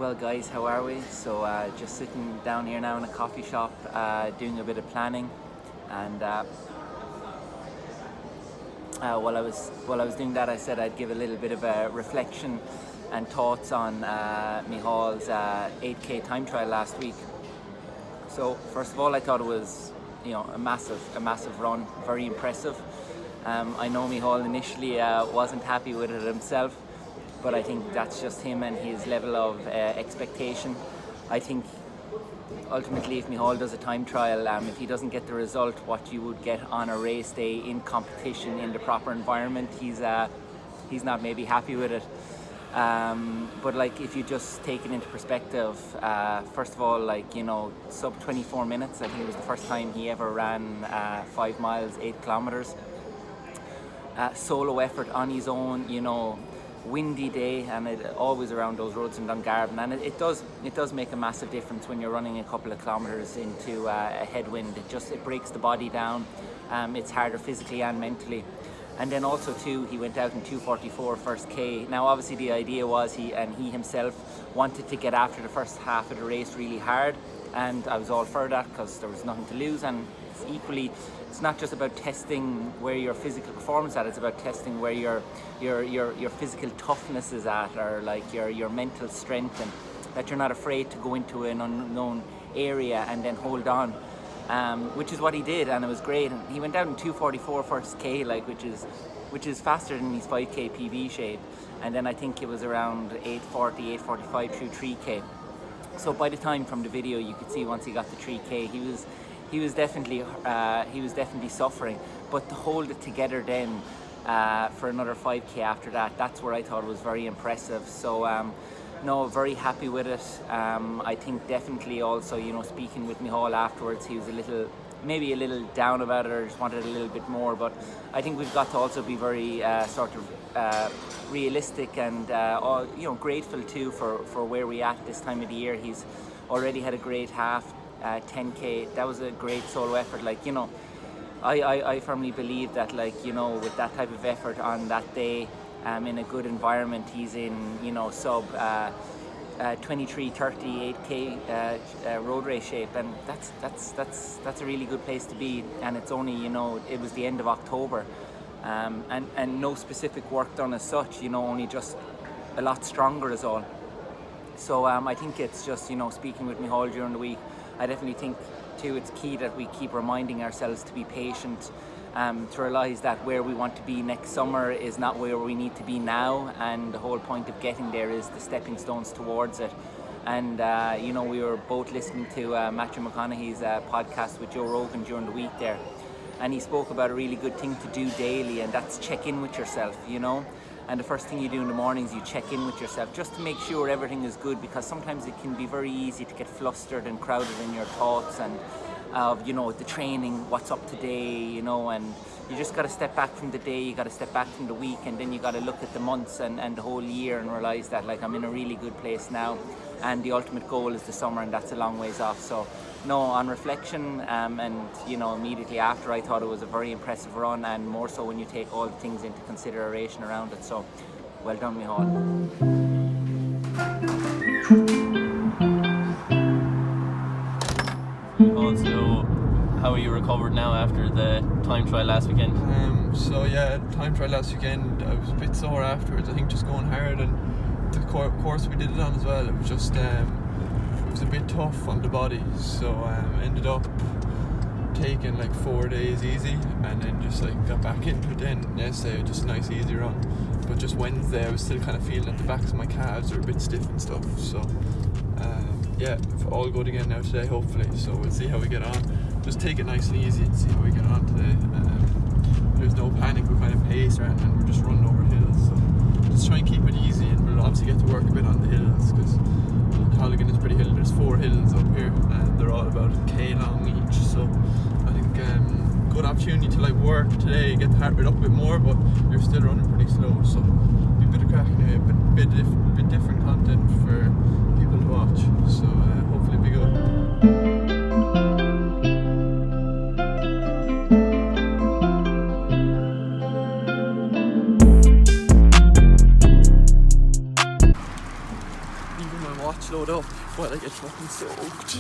Well guys, how are we? So just sitting down here now in a coffee shop doing a bit of planning, and while I was doing that, I said I'd give a little bit of a reflection and thoughts on Micheal's 8k time trial last week. So first of all, I thought it was a massive run, very impressive. I know Micheal initially wasn't happy with it himself, but I think that's just him and his level of expectation. I think ultimately if Micheal does a time trial, if he doesn't get the result what you would get on a race day in competition in the proper environment, he's not maybe happy with it. But like, if you just take it into perspective, first of all, sub 24 minutes, I think it was the first time he ever ran 5 miles, 8 kilometers. Solo effort on his own, windy day, and always around those roads in Dungarvan, and it does make a massive difference when you're running a couple of kilometers into a headwind. It breaks the body down. It's harder physically and mentally. And then also too, he went out in 2:44 first K. Now obviously the idea was he himself wanted to get after the first half of the race really hard, and I was all for that because there was nothing to lose. And equally, it's not just about testing where your physical performance at, it's about testing where your physical toughness is at, or like your mental strength, and that you're not afraid to go into an unknown area and then hold on. Which is what he did, and it was great. And he went out in 2:44 first K, which is faster than his 5k PB shape. And then I think it was around 8:40, 8:45 through 3k. So by the time from the video, you could see once he got to 3k, he was definitely suffering. But to hold it together then for another 5k after that, that's where I thought it was very impressive. So no, very happy with it. I think definitely also, speaking with Micheal afterwards, he was maybe a little down about it, or just wanted a little bit more. But I think we've got to also be very realistic and grateful too for where we're at this time of the year. He's already had a great half, 10k. That was a great solo effort. I firmly believe that with that type of effort on that day, in a good environment, he's in sub 23:30 8k road race shape, and that's a really good place to be. And it's only it was the end of October, and no specific work done as such, only just a lot stronger is all. So I think it's just speaking with Micheal during the week, I definitely think too it's key that we keep reminding ourselves to be patient, to realise that where we want to be next summer is not where we need to be now, and the whole point of getting there is the stepping stones towards it. And we were both listening to Matthew McConaughey's podcast with Joe Rogan during the week there, and he spoke about a really good thing to do daily, and that's check in with yourself, and the first thing you do in the mornings, you check in with yourself just to make sure everything is good, because sometimes it can be very easy to get flustered and crowded in your thoughts and of the training, what's up today, and you just got to step back from the day, you got to step back from the week, and then you got to look at the months and the whole year and realize that I'm in a really good place now, and the ultimate goal is the summer, and that's a long ways off. So no, on reflection, and immediately after, I thought it was a very impressive run, and more so when you take all the things into consideration around it. So well done, Micheal. Also, how are you recovered now after the time trial last weekend? Time trial last weekend, I was a bit sore afterwards. I think just going hard, and the course we did it on as well, it was just it was a bit tough on the body, so ended up taking 4 days easy, and then just got back into it then yesterday, just a nice easy run. But just Wednesday I was still kind of feeling that the backs of my calves are a bit stiff and stuff, so all good again now today, hopefully. So we'll see how we get on. Just take it nice and easy and see how we get on today. There's no panic, we're kind of pace around, and we're just running over hills, so just try and keep it easy, and we'll obviously get to work a bit on the hills, because Colligan is pretty hilly. There's 4 hills up here, and they're all about K long each, so I think good opportunity to work today, get the heart rate up a bit more, but you're still running pretty slow, so be a bit of crack anyway, bit different content for people to watch, so hopefully it'll be good. watch load up while I get fucking soaked.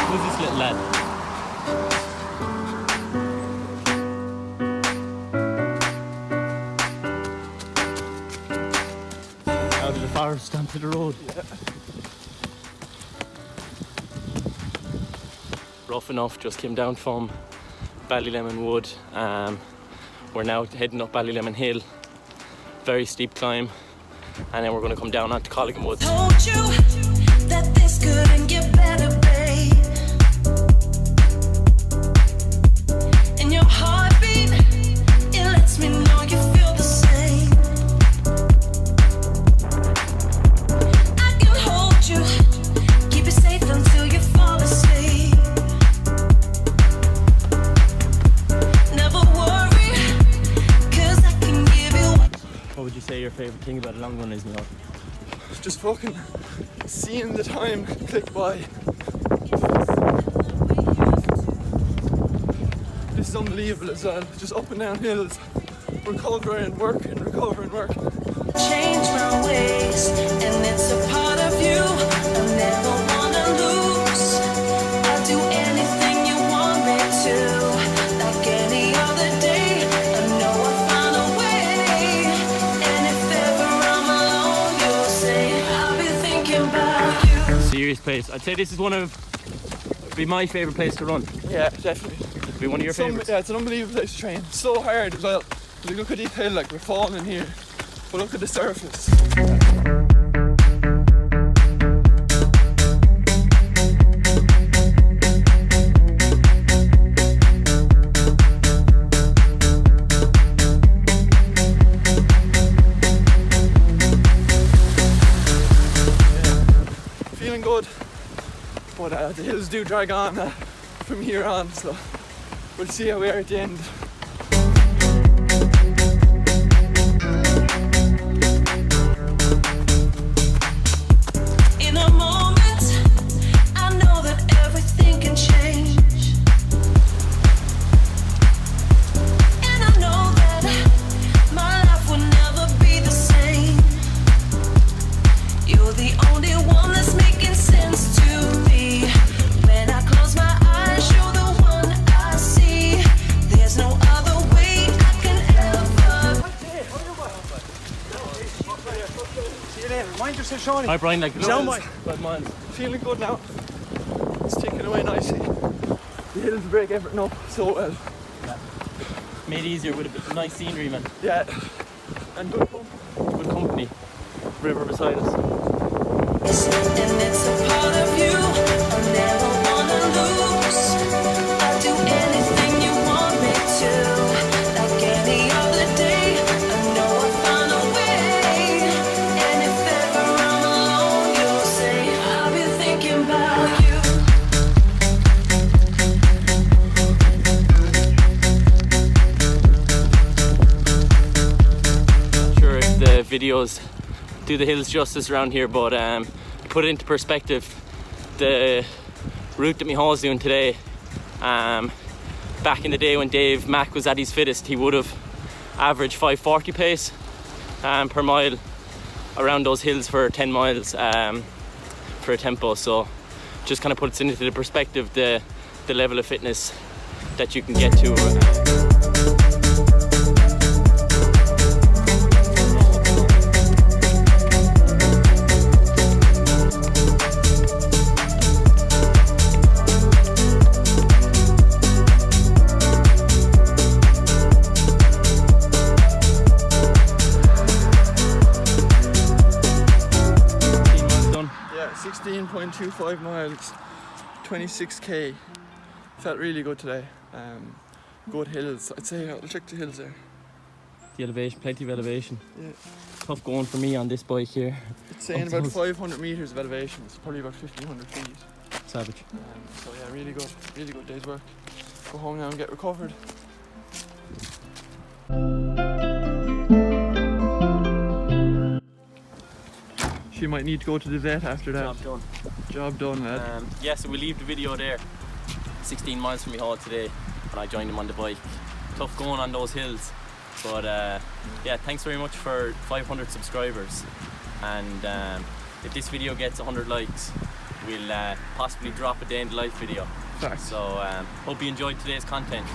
Who's this little lad? Out of the forest onto the road. Yeah. Rough enough, just came down from Ballylemon Wood. We're now heading up Ballylemon Hill. Very steep climb. And then we're going to come down onto Colligan Woods. Told you that this couldn't get better, babe. And your heartbeat, it lets me know you feel the same. I can hold you, keep you safe until you fall asleep. Never worry, 'cause I can give you what. What would you say your favourite thing about a long run is, Micheal? Just fucking seeing the time click by. This is unbelievable as well. Just up and down hills, recovering, working. Change my ways, and it's a part of you I never wanna lose. I'll do anything you want me to, like any other day. I know I'll find a way, and if ever I'm alone, you'll say I'll be thinking about you. Serious place. I'd say this is be my favourite place to run. Yeah, definitely. It'd be one of your favourites. Yeah, it's an unbelievable place to train. So hard as well. Like, look at this hill, like we're falling here. But look at the surface. Feeling good. But the hills do drag on from here on, so we'll see how we are at the end. In a moment, I know that everything can change. And I know that my life will never be the same. You're the only one that's making sense to me. When I close my eyes, you're the one I see. There's no other way I can ever. See you later. Mind yourself, Shawnee. Hi Brian, like Down by. Good man. Feeling good now. It's ticking away nicely. The hills break everything up so well. Made easier with a bit of nice scenery, man. Yeah. And good pump. Good company. River beside us. And it's a part of you I never wanna lose. I'll do anything you want me to, like any other day. I know I'll find a way, and if ever I'm alone, you'll say I'll be thinking about you. Not sure if the videos do the hills justice around here, but put it into perspective, the route that Micheal's doing today, back in the day when Dave Mack was at his fittest, he would have averaged 5:40 pace per mile around those hills for 10 miles for a tempo. So just kind of puts into the perspective the level of fitness that you can get to. 16.25 miles, 26k. Felt really good today. Good hills. I'd say I'll check the hills there. The elevation, plenty of elevation. Yeah. Tough going for me on this bike here. It's saying about 500 meters of elevation. It's probably about 1500 feet. Savage. So yeah, really good day's work. Go home now and get recovered. She might need to go to the vet after that. Job done. Job done, lad. Yeah, so we leave the video there. 16 miles from Micheal today, and I joined him on the bike. Tough going on those hills. But yeah, thanks very much for 500 subscribers, and if this video gets 100 likes, we'll possibly drop a day in the life video. Facts. So hope you enjoyed today's content.